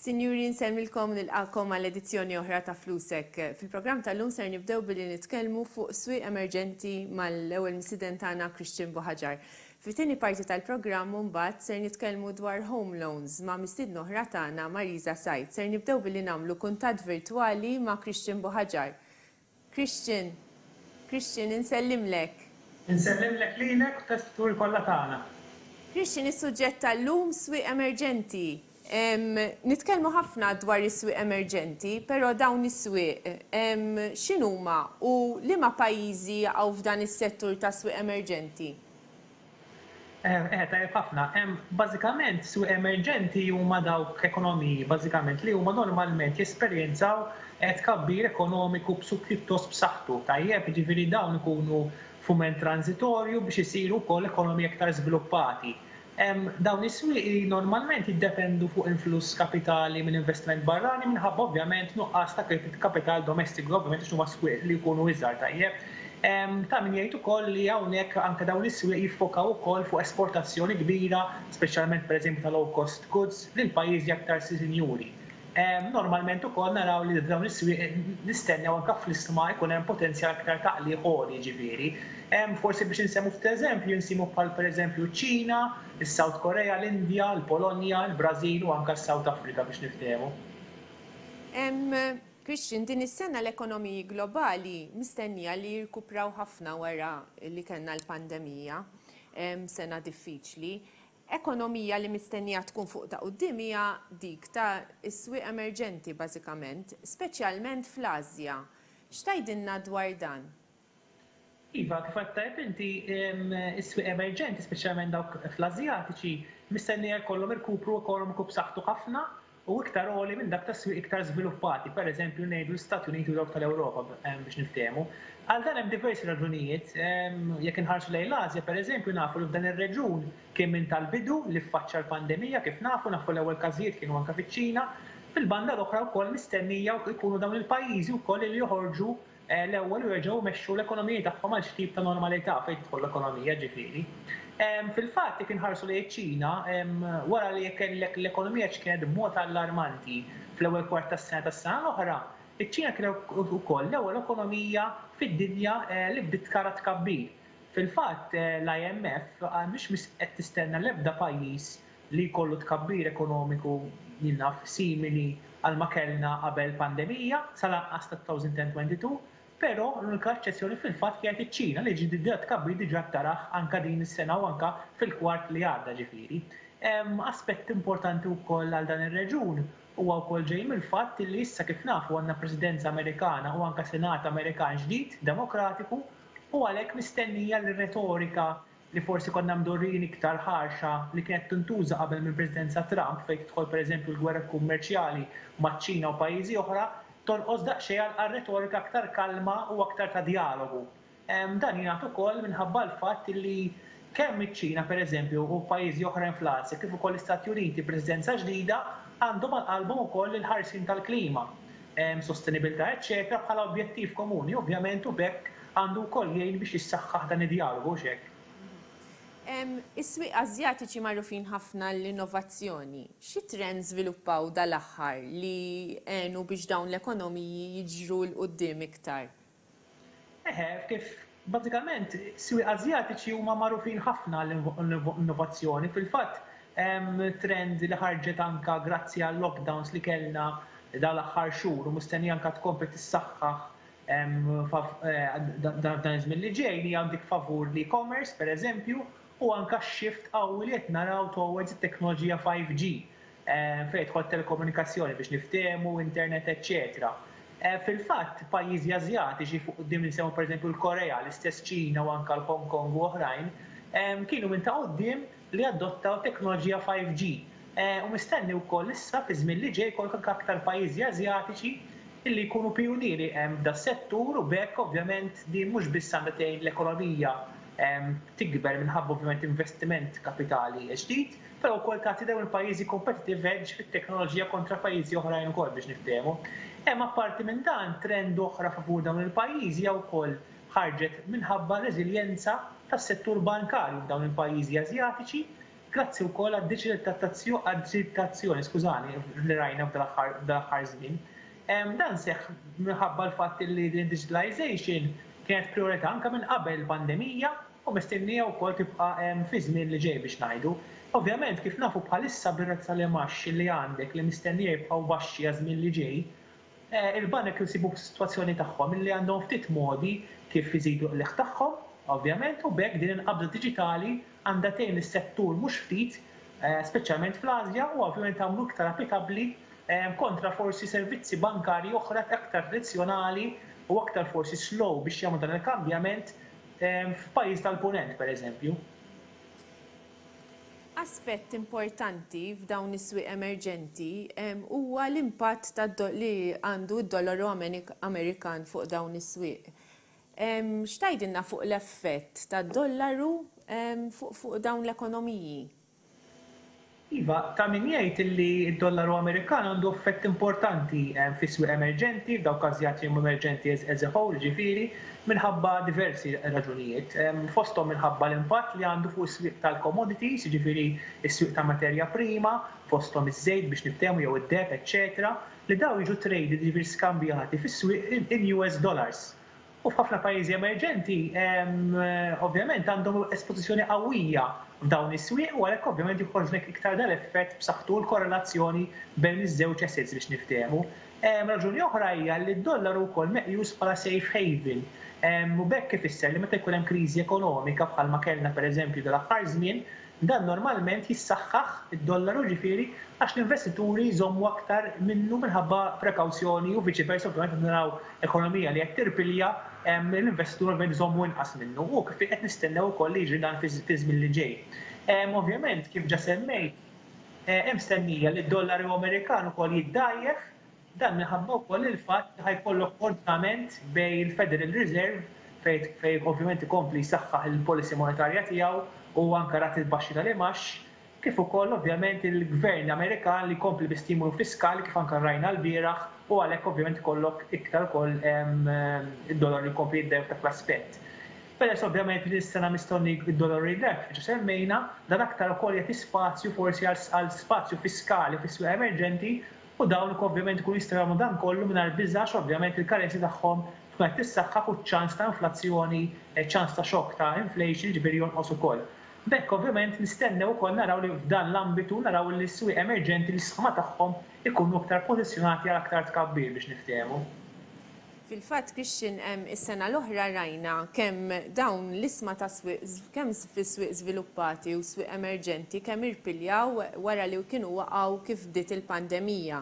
Sinjuri, nsemmilkom nilqakom għall-edizzjoni oħra ta' Flusek. Fil-programm tal-lum ser nibdew billi nitkellmu fuq swieq emerġenti mal-ewwel misiden tagħna Christian Boħaġar. Fit-tieni parti tal-programm mbagħad ser nitkellmu dwar home loans ma' mistiedna oħra tagħna Marisa Sajd. Ser nibdew billi nagħmlu kuntatt virtwali ma' Christian Boħaġar. Christian, insellimlek. Insellimlek lilek u testutur kollha tagħna. Christian, is-suġġett tal-lum swieq emerġenti. Nitkellmu ħafna dwar is-swieq emerġenti, però dawn is-swieq x'inhuma u liema pajjiżi jaqgħu f'dan is-settur ta' swieq emerġenti? Tajjeb ħafna. Bażikament swieq emerġenti huma dawk ekonomiji bażikament li huma normalment jesperjenzaw tkabbir ekonomiku pjuttost b'saħħtu. Tajjeb, jiġifieri dawn ikunu f'mument transitorju biex isiru wkoll ekonomiji aktar żviluppati. Dawn is-swieq normalment jiddependu fuq influss kapitali minn investiment barrani minħabba ovvjament nuqqas ta' kapital domestiku, ovvjament huma swieq li jkunu iżgħar tajjeb. Ta' min jgħid ukoll li hawnhekk anke dawn is-swieq jiffokaw ukoll fuq esportazzjoni kbira, speċjalment pereżempju ta' low cost goods lil pajjiżi aktar sinjuri. Normalment ukoll naraw li dawn is-swieq nistennew anke fl-isma' jkun hemm potenzjal aktar taqli ħoli jiġifieri. Forsi biex insemmu ftit eżempju nsimu bħal pereżempju ċ-Ċina, is-South Korea, l-Indja, l-Polonja, l-Brażil u anke s-South Africa biex niftehmu. Christian, din is-sena l-ekonomiji globali mistennija li jirkupraw ħafna wara li kellna l-pandemija, sena diffiċli. Ekonomija li mistennija tkun fuq ta' quddiem hija dik ta' is-swieq emerġenti bażikament, speċjalment fl-Asja. X'tgħidilna dwar dan? Iva, kif qed tajjeb inti is-swieq emerġenti, speċjalment dawk fl-Asjatiċi, mistennija jkollhom irkupru ekonomiku b'saħħtu ħafna u iktar għoli minn dak tas-swieq iktar żviluppati, pereżempju ngħidu l-Istati Uniti u dawk tal-Ewropa biex niftehmu. Għal dan hemm diversi raġunijiet. Jekk inħarsu lejn l-Asja, pereżempju nafu li f'dan ir-reġun kien minn tal-bidu li ffaċċa l-pandemija kif nafu l-ewwel każijiet kienu anke fiċ-Ċina. Fil-banda l-oħra wkoll mistennija jkunu dawn il-pajjiżi wkoll li joħorġu l-ewwel u jerġgħu jmexxu l-ekonomija tagħhom għal xi tip ta' normalità fejn tidħol l-ekonomija ġifieri. Fil-fatt jekk inħarsu lejn iċ-Ċina, wara li kellek l-ekonomija kienet b'mod allarmanti fl-ewwel kwart tas-sena l-oħra, iċ-Ċina kienet ukoll l-ewwel ekonomija fid-dinja li bdiet tkara tkabbir. Fil-fatt l-IMF mhix qed tistenna l-ebda pajjiż li jkollu tkabbir ekonomiku jinnaf simili għal ma kellna qabel pandemija sal-anqas ta' 2022, però l-unika eċċezzjoni fil-fatt kienet iċ-Ċina li ġiet tkabbir diġà taraħ anke din is-sena u anke fil-kwart li għadda ġifieri. Aspett importanti wkoll għal dan ir-reġun huwa wkoll ġej mill-fatt li issa kif nafu għandna Presidenza Amerikana u anke Senat Amerikan ġdid demokratiku u għalhekk mistennija l-retorika li forsi konna mdorrin iktar ħarxa li kienet tintuża qabel mill-Presidenza Trump fejn tidħol pereżempju l-gwerra kummerċjali maċ-Ċina u pajjiżi oħra tonqos daqsxejn għar-retorika aktar kalma u aktar ta' dialogu. Dan jingħad ukoll minħabba l-fatt li kemm iċ-Ċina pereżempju u pajjiżi oħrajn fl-Asja kif ukoll l-Istati Uniti Presidenza ġdida għandhom għal-qalbhom ukoll il-ħarsien tal-klima, sostenibilità eċċetera bħala objettiv komuni, ovvjament u bekk għandu wkoll jgħin biex jissaħħaħ dan id-dialogu x'hekk. Is-swieq Asjatiċi magħrufin ħafna l-innovazzjoni. Xi trends żviluppaw dal-aħħar li għenu biex dawn l-ekonomiji jiġru l-qudiem iktar? Kif bażikament swieq Asjatiċi huma magħrufin ħafna l-innovazzjoni. Fil-fatt trend li ħarġet anke grazzi għal lockdowns li kellna dal-aħħar xhur u mistennija anke tkompli tissaħħaħ dan iż-żmien li ġej li għandek favur l-e-commerce pereżempju u anke x-shift qawwi li qed naraw towards it-teknoloġija 5G fejn tidħol telekomunikazzjoni biex niftehmu, internet, eċċetera. Fil-fatt pajjiżi Asjatiċi fuq quddiem insemmu pereżempju l-Korea, l-istess Ċina u anke l-Hong Kong u oħrajn kienu minn ta' quddiem li adottaw teknoloġija 5G. U mistenni wkoll issa fi żmien li ġej jkollok aktar pajjiżi Asjatiċi illi jkunu pionieri da' settur u bekk ovvjament din mhux biss għandha tgħin l-ekonomija tikber minħabba ovvjament investiment kapitali ġdid, però wkoll tagħti dawn il-pajjiżi competitive edge fit-teknoloġija kontra pajjiżi oħrajn ukoll biex niftehmu. Hemm apparti minn dan trend oħra favur dawn il-pajjiżi jew ukoll ħarġet minħabba reżiljenza tas-settur bankarju f'dawn il-pajjiżi Asjatiċi grazzi wkoll għad-diġitalizzazzjoni, skużani, li rajna f'dal-aħħar żmien. Dan seħħ minħabba l-fatt li digitalization kienet priorità anke minn qabel il-pandemija u mistennija wkoll tibqa' fi żmien li ġej biex ngħidu. Ovvjament kif nafu bħalissa bir-razz tal-imax li għandek li mistennija jibqgħu baxxi għal żmien li ġej, il-banek jsibu f'sitwazzjoni tagħhom li għandhom ftit modi kif iżidu l-leħ tagħhom, ovvjament, u bekk din il-qabża diġitali għandha tgħin is-settur mhux ftit, speċjalment fl-Asja, u ovvjament għamlu iktar applikabbli kontra forsi servizzi bankarji oħra aktar tradizzjonali u aktar forsi slow biex jagħmlu dan il-kambjament f'pajjiż tal-punent, pereżempju. Aspett importanti f'dawn is-swieq emerġenti huwa l-impatt li għandu d-dollaru Amerikan fuq dawn is-swieq. X'tgħidilna fuq l-effett tad-dollaru fuq dawn l-ekonomiji? Iva, ta' min jgħid li d-dollaru Amerikan għandu effett importanti fis-swieq emerġenti, f'dawk każjati emerġenti as a whole, ġifieri, minħabba diversi raġunijiet. Fosthom minħabba l-impatt li għandu fuq is-swieq tal-commodities, jiġifieri is-swieq ta' materja prima, fosthom iż-żejt biex niftehmu jew id-deb, eċċetera, li daw jiġu traded jiġifieri skambjati fis-swieq in US dollars. U f'ħafna pajjiżi emerġenti, ovvjament għandhom espożizzjoni qawwija f'dawn is-swieq u għalhekk ovvjament joħorġlek iktar dal-effett b'saħħtu l-korrelazzjoni bejn iż-żewġ assets biex niftehmu. Raġuni oħra hija li d-dollaru wkoll meqjus bħala safe haven. U bekk ifisser li meta jkun hemm kriżi ekonomika bħalma kellna pereżempju dal-aħħar żmien, dan normalment jissaħħaħ id-dollaru ġifieri għax l-investituri jżommu aktar minnu minħabba prekawzjoni u viċi versa ovvjament naraw ekonomija li qed tirpilja l-investitur ovvjament jżommu inqas minnu u kif qed nistennew ukoll li jiġri dan fi żmien li ġej. Ovvjament kif ġa semmejt hemm stennija li d-dollaru Amerikan ukoll jiddajjef dan minħabba wkoll il-fatt li ħajkollok koordinament bejn il-Federal Reserve fejn ovvjament ikompli jsaħħaħ il-policy monetarja tiegħu u anke rati baxxi tal-imax, kif ukoll ovvjament il-Gvern Amerikan li jkompli bi-stimulu fiskali kif anke rajna l-bieraħ u għalhekk ovvjament ikollok iktar ukoll id-dollar li jkompli jiddejjef dak l-aspett. Peress ovvjament li s-sena mistonni id-dollar jiddejjef ġu semmejna, dan aktar ukoll jagħti spazju forsi għal spazju fiskali fis-swieq emerġenti u dawn ovvjament ikunu jistgħu jagħmlu dan kollu mingħajr biżgħax ovvjament il-karenzi tagħhom tkun qed tissaħħaħ u ċans ta' inflazzjoni, ċans ta' xokk ta' inflation ġifieri jonqos ukoll. Bekk ovvjament nistennew ukoll naraw li f'dan l-ambitu naraw li s-swieq emerġenti l-isħama tagħhom ikunu aktar pożizzjonati għal aktar tkabbir biex niftehmu. Fil-fatt Christian is-sena l-oħra rajna kemm dawn l-isma ta' swieq kemm fis-swieq żviluppati u swieq emerġenti kemm irpiljaw wara li kienu waqgħu kif bdiet il-pandemija.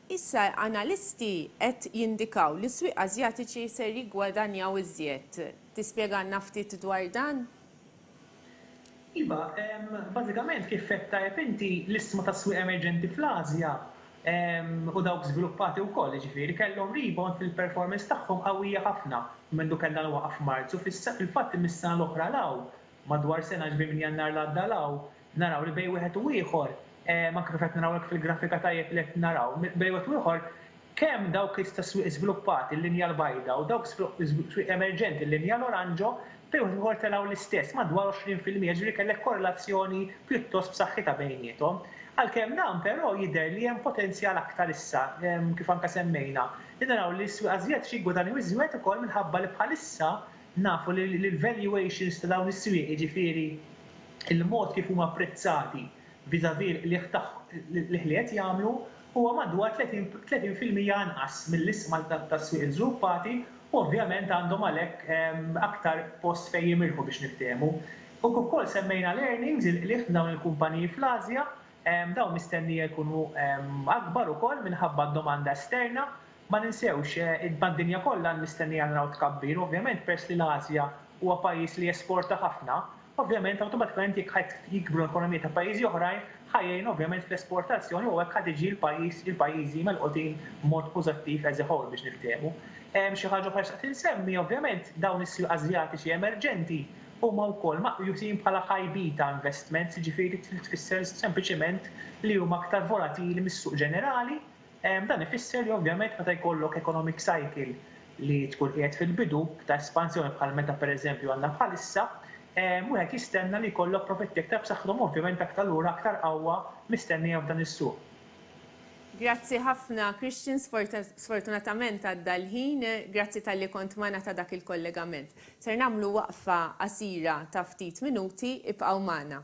Issa analisti qed jindikaw li s-swieq Asjatiċi ser jiggwadanjaw iżjed. Tispjegana ftit dwar dan? Iva, bażikament kif qed tajjeb inti l-isma ta' swieq emerġenti fl-Asja u dawk żviluppati wkoll, jiġifieri kellhom rebound fil-performance tagħhom qawwija ħafna mindu kellna l-waqgħa f'Marzu. Fil-fatt mis-sena l-oħra law, madwar sena ġbir minn Jannar l-għadda law, naraw li bejn wieħed u ieħor, ma kif qed narawlek fil-grafika tajjeb li qed naraw, bejn wieħed u ieħor kemm dawk ta' swieq żviluppati l-linja l-bajda u dawk swieq emerġenti l-linja l-oranġo bejn wieħed ieħor telgħu l-istess madwar 20%, ġifieri kellek korrelazzjoni pjuttost b'saħħitha bejniethom. Għalkemm dan però jidher li hemm potenzjal aktar issa, kif anke semmejna. Li naraw li s-swieq Asjatiċi jgwadanjaw iżjed ukoll minħabba li bħalissa nafu li l-valuations ta' dawn is-swieq, jiġifieri il-mod kif huma apprezzati vis-à-vis li qed jagħmlu huwa madwar 30% anqas mill-isma tas-swieq żviluppati u ovvjament għandhom għalhekk aktar post fejn jimirħu biex niftehmu. U wkoll semmejna l-earnings li dawn il-kumpaniji fl-Asja dawn mistennija jkunu akbar ukoll minħabba d-domanda esterna, ma ninsewx id-dinja kollha mistennija naraw tkabbir, ovvjament peress li l-Asja huwa pajjiż li jesporta ħafna, ovvjament awtomatikament jekk jikbru l-ekonomija ta' pajjiżi oħrajn ħajjejn ovvjament fl-esportazzjoni u hekk ħadd iġi l-pajjiżi melqotin b'mod pożittiv as a whole biex niftehmu. Xi ħaġa oħra x'qed insemmi ovvjament dawn is-swieq Asjatiċi emerġenti huma wkoll maqjusin bħala high beta investments, jiġifieri tfisser sempliċement li huma aktar volatili mis-suq ġenerali. Dan ifisser li ovvjament meta jkollok economic cycle li tkun qiegħed fil-bidu ta' espansjoni bħal meta pereżempju għandna bħalissa, wieħed jistenna li jkollok profitti aktar b'saħħthom, ovvjament aktar lura aktar qawwa mistennija f'dan is-suq. Grazzi ħafna, Christian, sfortunatament għadda l-ħin, grazzi tal-li kont magħna ta' dak il-kollegament. Ser nagħmlu waqfa qasira ta' ftit minuti, ibqgħu magħna.